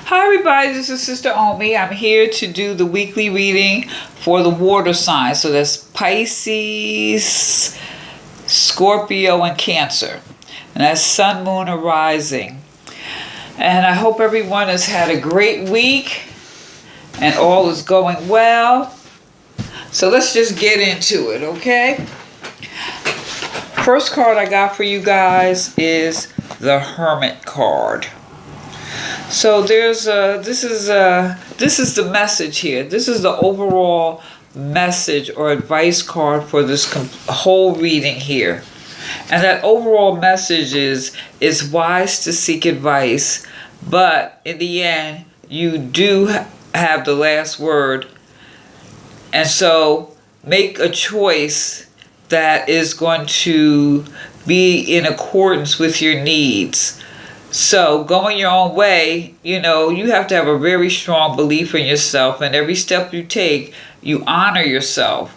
Hi everybody, this is Sister Omi. I'm here to do the weekly reading for the water signs. So that's Pisces, Scorpio, and Cancer. And that's Sun, Moon, or Rising. And I hope everyone has had a great week and all is going well. So let's just get into it, okay? First card I got for you guys is the Hermit card. So this is the message here. This is the overall message or advice card for this whole reading here. And that overall message is it's wise to seek advice, but in the end, you do have the last word. And so make a choice that is going to be in accordance with your needs. So going your own way, you have to have a very strong belief in yourself, and every step you take, you honor yourself.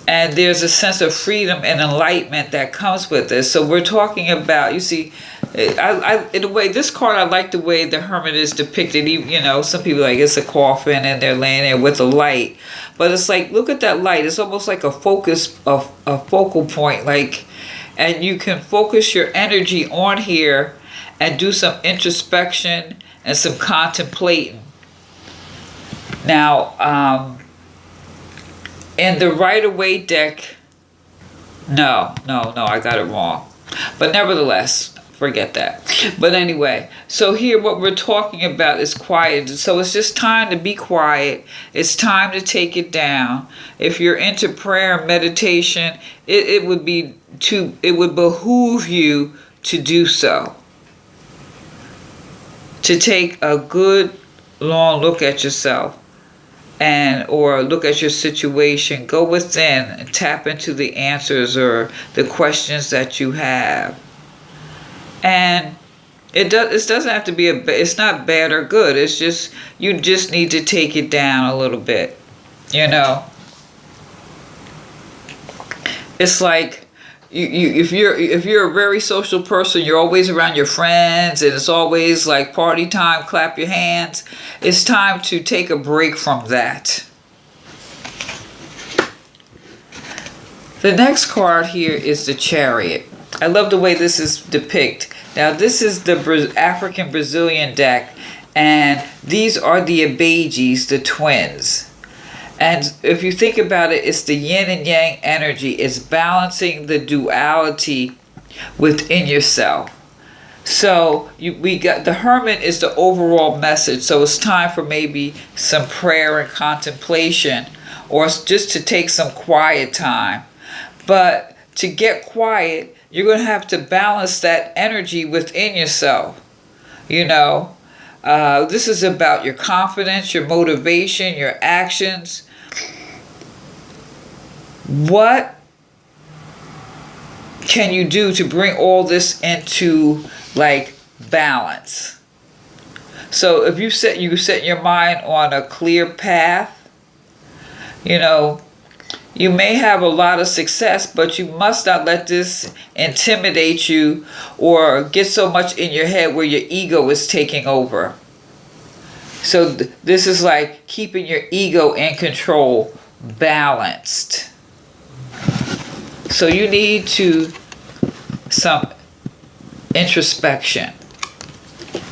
And there's a sense of freedom and enlightenment that comes with this. So we're talking about, you see, in a way, this card, I like the way the Hermit is depicted. Some people like it's a coffin and they're laying there with a light. But it's like, look at that light. It's almost like a focal point. And you can focus your energy on here and do some introspection and some contemplating. Now, in the Rider-Waite deck, no, I got it wrong. But nevertheless, forget that. But anyway, so here what we're talking about is quiet. So it's just time to be quiet. It's time to take it down. If you're into prayer and meditation, it would behoove you to do so. To take a good long look at yourself or look at your situation. Go within and tap into the answers or the questions that you have. And it doesn't have to be it's not bad or good. It's just you just need to take it down a little bit. It's like if you're a very social person, you're always around your friends and it's always like party time, clap your hands. It's time to take a break from that. The next card here is the Chariot. I love the way this is depicted. Now this is the African Brazilian deck, and these are the Abejis, the twins. And if you think about it, it's the yin and yang energy. It's balancing the duality within yourself. So we got the Hermit is the overall message. So it's time for maybe some prayer and contemplation, or just to take some quiet time. But to get quiet, you're going to have to balance that energy within yourself. This is about your confidence, your motivation, your actions. What can you do to bring all this into balance? So if you set your mind on a clear path, you may have a lot of success, but you must not let this intimidate you or get so much in your head where your ego is taking over. So this is like keeping your ego in control, balanced. So you need some introspection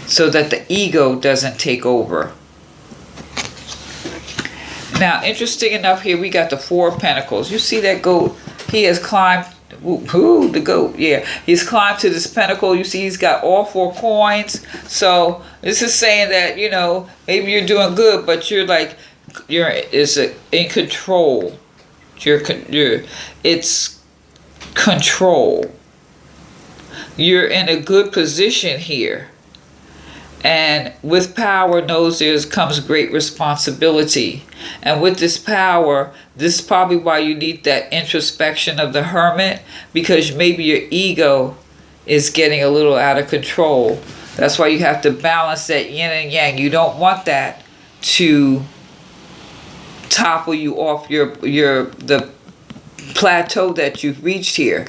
so that the ego doesn't take over. Now, interesting enough, here we got the Four of Pentacles. You see that goat? He has climbed. The goat. Yeah, he's climbed to this pentacle. You see, he's got all four coins. So this is saying that maybe you're doing good, but you're in control. It's control. You're in a good position here. And with power comes great responsibility. And with this power, this is probably why you need that introspection of the Hermit, because maybe your ego is getting a little out of control. That's why you have to balance that yin and yang. You don't want that to topple you off the plateau that you've reached here.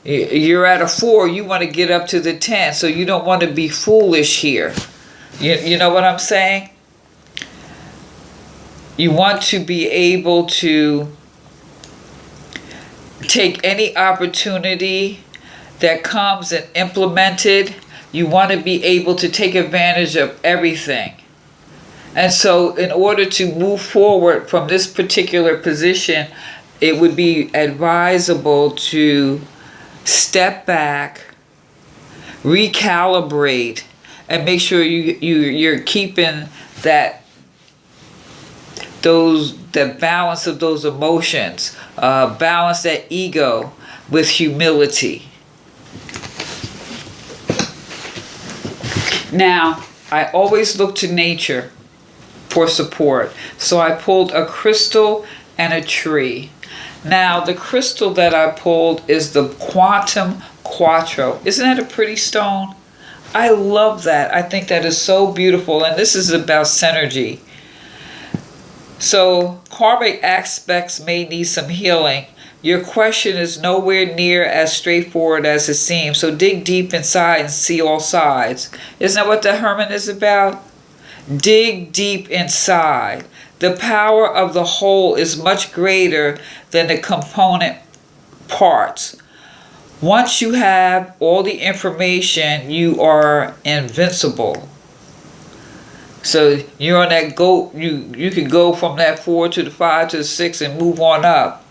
You're at a 4, you want to get up to the 10, so you don't want to be foolish here. You know what I'm saying? You want to be able to take any opportunity that comes and implement it. You want to be able to take advantage of everything. And so in order to move forward from this particular position, it would be advisable to step back, recalibrate, and make sure you're keeping that balance of those emotions, balance that ego with humility. Now, I always look to nature for support. So I pulled a crystal and a tree. Now, the crystal that I pulled is the Quantum Quattro. Isn't that a pretty stone? I love that. I think that is so beautiful. And this is about synergy. So, karmic aspects may need some healing. Your question is nowhere near as straightforward as it seems. So dig deep inside and see all sides. Isn't that what the Hermit is about? Dig deep inside. The power of the whole is much greater than the component parts. Once you have all the information, you are invincible. So you're on that go. You can go from that 4 to the 5 to the 6 and move on up.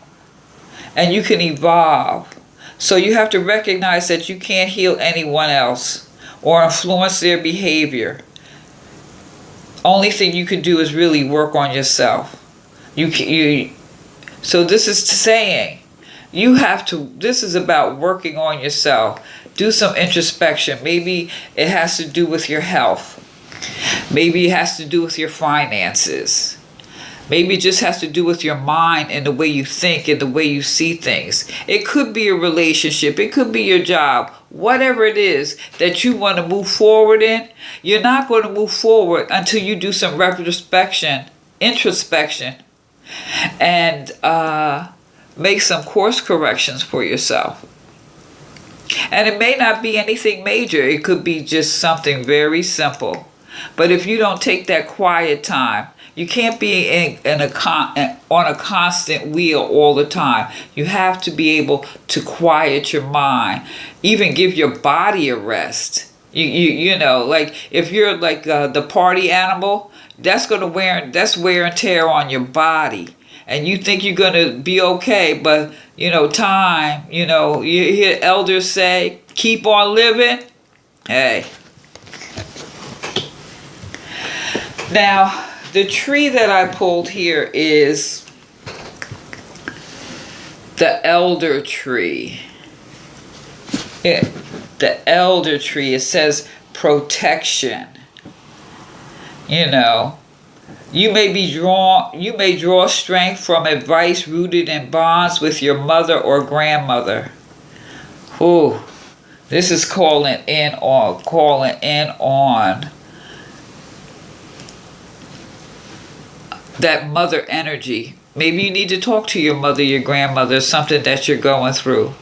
And you can evolve. So you have to recognize that you can't heal anyone else or influence their behavior. Only thing you can do is really work on yourself. So this is saying you have to. This is about working on yourself. Do some introspection. Maybe it has to do with your health. Maybe it has to do with your finances. Maybe it just has to do with your mind and the way you think and the way you see things. It could be a relationship. It could be your job. Whatever it is that you want to move forward in, you're not going to move forward until you do some introspection, and make some course corrections for yourself. And it may not be anything major. It could be just something very simple. But if you don't take that quiet time, you can't be on a constant wheel all the time. You have to be able to quiet your mind, even give your body a rest. You know, like if you're like the party animal, that's wear and tear on your body. And you think you're going to be okay, but time, you hear elders say, keep on living. Hey. Now, the tree that I pulled here is the elder tree. The elder tree, it says protection. You may draw strength from advice rooted in bonds with your mother or grandmother. Ooh, this is calling in on that mother energy. Maybe you need to talk to your mother, your grandmother, something that you're going through.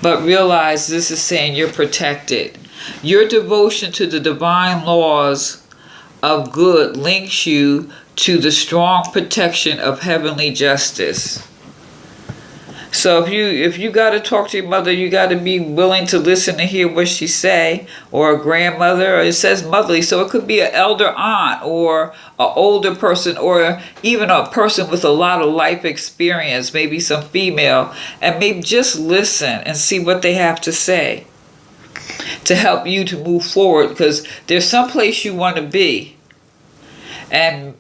But realize this is saying you're protected. Your devotion to the divine laws of good links you to the strong protection of heavenly justice. So if you got to talk to your mother, you got to be willing to listen to hear what she say, or a grandmother, or it says motherly, so it could be an elder aunt or an older person, or even a person with a lot of life experience, maybe some female, and maybe just listen and see what they have to say to help you to move forward, because there's some place you want to be, and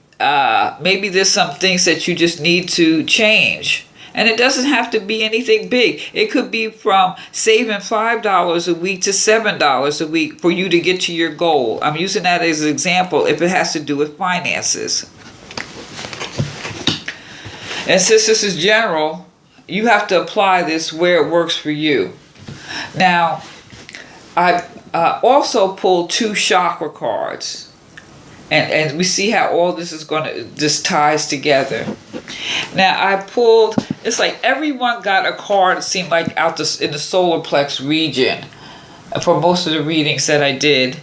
maybe there's some things that you just need to change. And it doesn't have to be anything big. It could be from saving $5 a week to $7 a week for you to get to your goal. I'm using that as an example if it has to do with finances. And since this is general, you have to apply this where it works for you. Now, I also pulled 2 chakra cards. And we see how all this is this ties together. Now I pulled, it's like everyone got a card, it seemed like in the solar plex region for most of the readings that I did.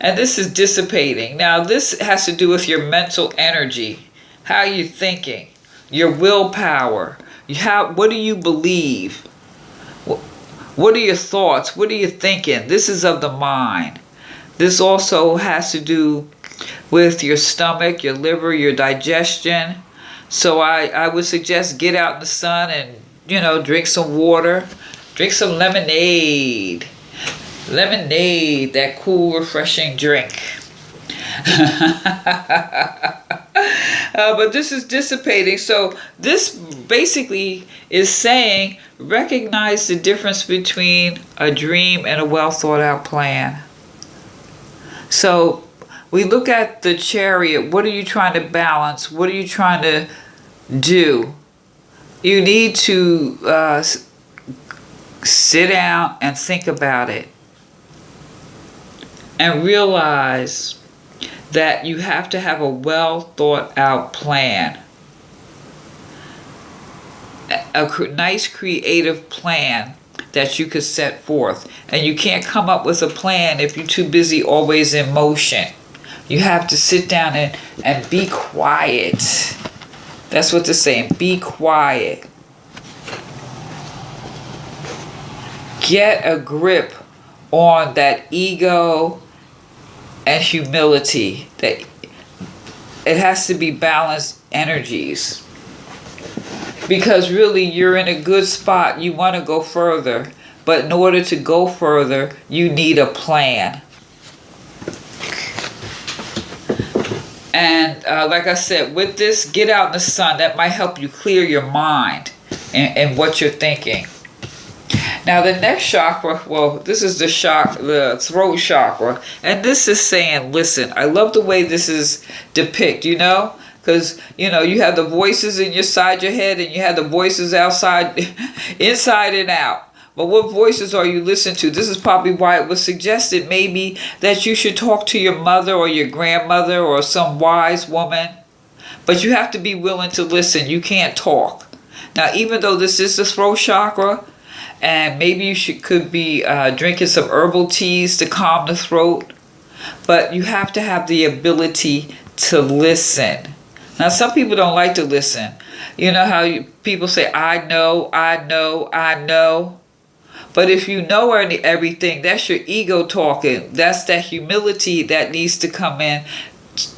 And this is dissipating. Now, this has to do with your mental energy. How are you thinking? Your willpower. What do you believe? What are your thoughts? What are you thinking? This is of the mind. This also has to do with your stomach, your liver, your digestion. So I would suggest get out in the sun and, drink some water. Drink some lemonade. Lemonade, that cool, refreshing drink. But this is dissipating. So this basically is saying, recognize the difference between a dream and a well thought out plan. So we look at the Chariot. What are you trying to balance? What are you trying to do? You need to sit down and think about it. And realize that you have to have a well thought out plan. A nice creative plan that you could set forth. And you can't come up with a plan if you're too busy always in motion. You have to sit down and be quiet. That's what they're saying. Be quiet. Get a grip on that ego and humility. That it has to be balanced energies. Because really you're in a good spot. You want to go further. But in order to go further, you need a plan. And like I said, with this, get out in the sun. That might help you clear your mind and what you're thinking. Now the next chakra, well, this is the throat chakra. And this is saying, listen, I love the way this is depicted, because, you have the voices inside your head and you have the voices outside, inside and out. But what voices are you listening to? This is probably why it was suggested maybe that you should talk to your mother or your grandmother or some wise woman. But you have to be willing to listen. You can't talk. Now, even though this is the throat chakra, and maybe you could be drinking some herbal teas to calm the throat, but you have to have the ability to listen. Now, some people don't like to listen. You know how people say, I know, I know, I know. But if you know everything, that's your ego talking. That's that humility that needs to come in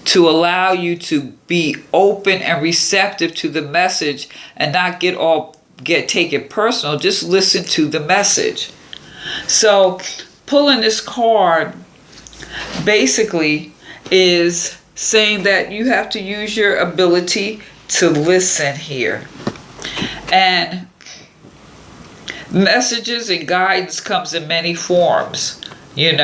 to allow you to be open and receptive to the message and not take it personal. Just listen to the message. So pulling this card basically is saying that you have to use your ability to listen here. And messages and guidance comes in many forms, You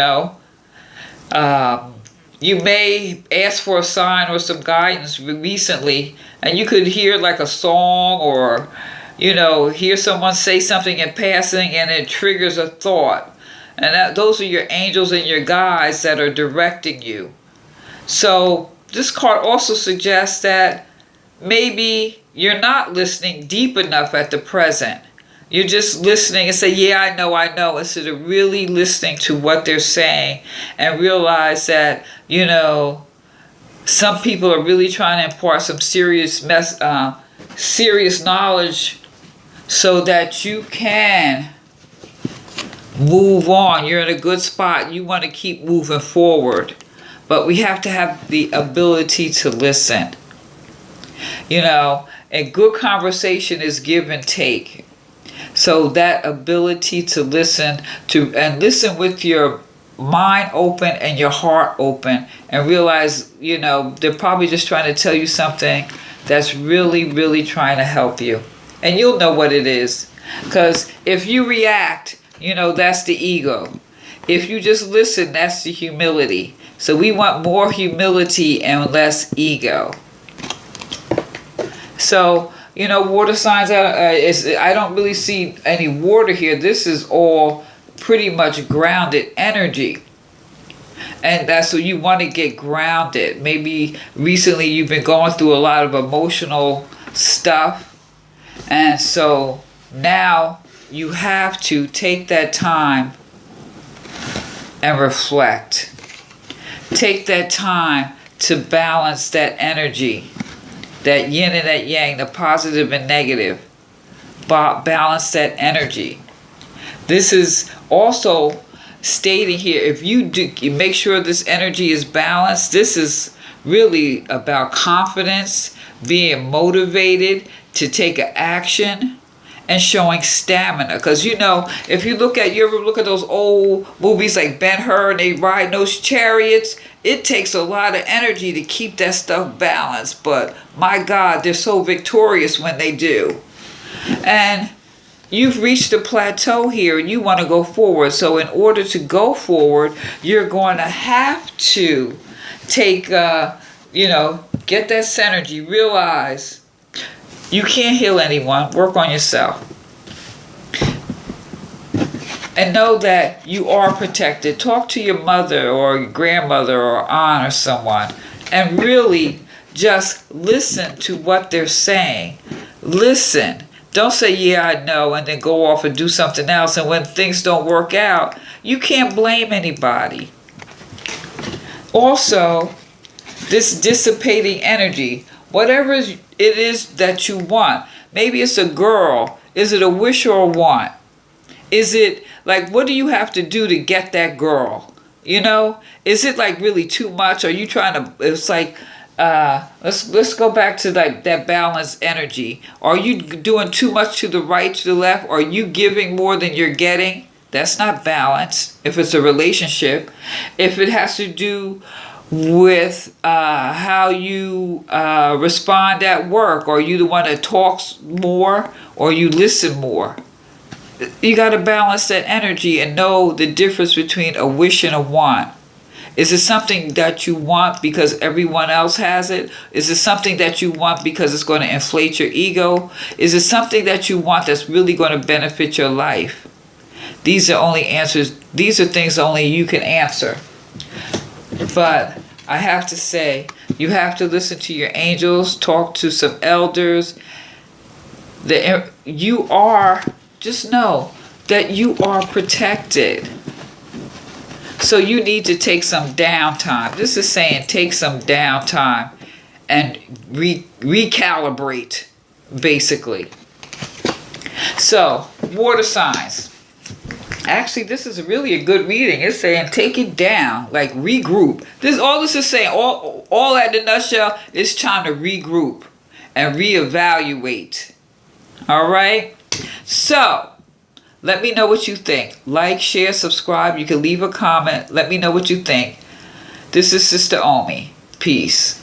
may ask for a sign or some guidance recently, and you could hear like a song or, hear someone say something in passing and it triggers a thought. And those are your angels and your guides that are directing you. So this card also suggests that maybe you're not listening deep enough at the present. You're just listening and say, yeah, I know, instead of really listening to what they're saying and realize that, some people are really trying to impart some serious knowledge so that you can move on. You're in a good spot. You want to keep moving forward. But we have to have the ability to listen. A good conversation is give and take. So that ability to listen with your mind open and your heart open and realize, they're probably just trying to tell you something that's really, really trying to help you. And you'll know what it is. Because if you react, that's the ego. If you just listen, that's the humility. So we want more humility and less ego. So, water signs, I don't really see any water here. This is all pretty much grounded energy. And that's what you want to get grounded. Maybe recently you've been going through a lot of emotional stuff. And so now you have to take that time and reflect. Take that time to balance that energy, that yin and that yang, the positive and negative. Balance that energy. This is also stating here, if you make sure this energy is balanced, this is really about confidence, being motivated to take an action, and showing stamina. Because you ever look at those old movies like Ben-Hur and they ride those chariots, it takes a lot of energy to keep that stuff balanced. But my God, they're so victorious when they do. And you've reached a plateau here and you want to go forward. So in order to go forward, you're going to have to take, get that synergy. Realize you can't heal anyone. Work on yourself. And know that you are protected. Talk to your mother or your grandmother or aunt or someone. And really just listen to what they're saying. Listen. Don't say, yeah, I know, and then go off and do something else. And when things don't work out, you can't blame anybody. Also, this dissipating energy, whatever it is that you want. Maybe it's a girl. Is it a wish or a want? Is it like, what do you have to do to get that girl? Is it like really too much? Are you trying to, it's like, let's go back to that balanced energy. Are you doing too much to the right, to the left? Are you giving more than you're getting? That's not balance if it's a relationship. If it has to do with how you respond at work, are you the one that talks more or you listen more? You got to balance that energy and know the difference between a wish and a want. Is it something that you want because everyone else has it? Is it something that you want because it's going to inflate your ego? Is it something that you want that's really going to benefit your life? These are only answers. These are things only you can answer. But I have to say, you have to listen to your angels, talk to some elders. Just know that you are protected. So you need to take some downtime. This is saying take some downtime and recalibrate, basically. So, water signs. Actually, this is really a good reading. It's saying take it down, like regroup. All this is saying, all that in a nutshell, is trying to regroup and reevaluate. All right? So, let me know what you think. Like, share, subscribe. You can leave a comment. Let me know what you think. This is Sister Omi. Peace.